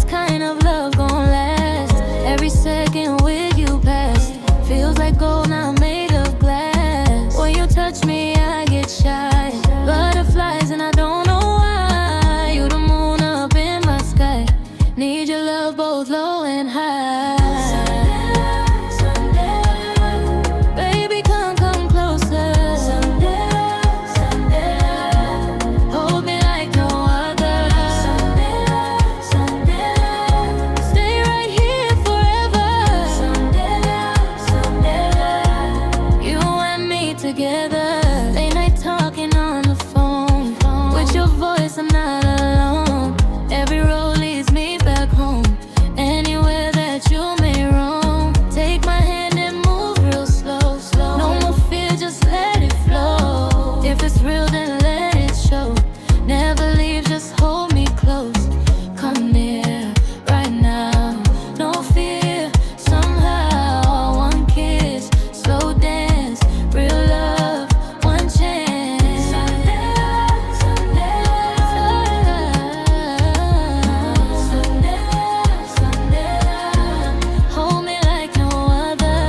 kind of love gon' last. Every second with you past feels like gold, not made of glass. When you touch me, I get shy. Butterflies and I don't know why. You the moon up in my sky. Need your love both low and high. Baby, come closer. Hold me like no other. Stay right here forever. You and me together. Late night talking on the phone. With your voice, I'm not alone. Every road leads me back home. Anywhere that you may roam. Take my hand and move real slow. No more fear, just let it flow. If it's real, then let it show. Never leave, just hold me close. Come near right now. No fear, somehow. One kiss, slow dance, real love, one chance. Hold me like no other.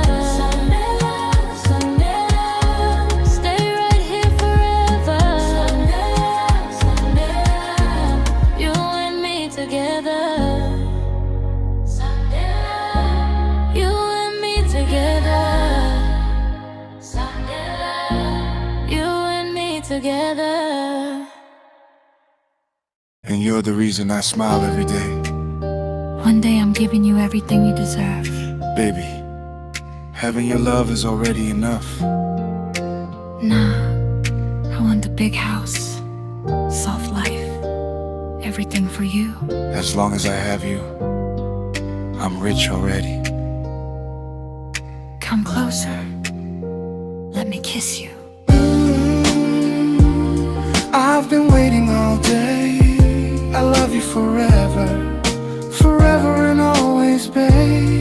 Stay right here forever. You and me together. You and me together. You and me together. And you're the reason I smile every day. One day I'm giving you everything you deserve. Baby, having your love is already enough. Nah, I want the big house, soft life, everything for you. As long as I have you, I'm rich already. Come closer. Let me kiss you. I've been waiting all day. I love you forever, forever and always, babe.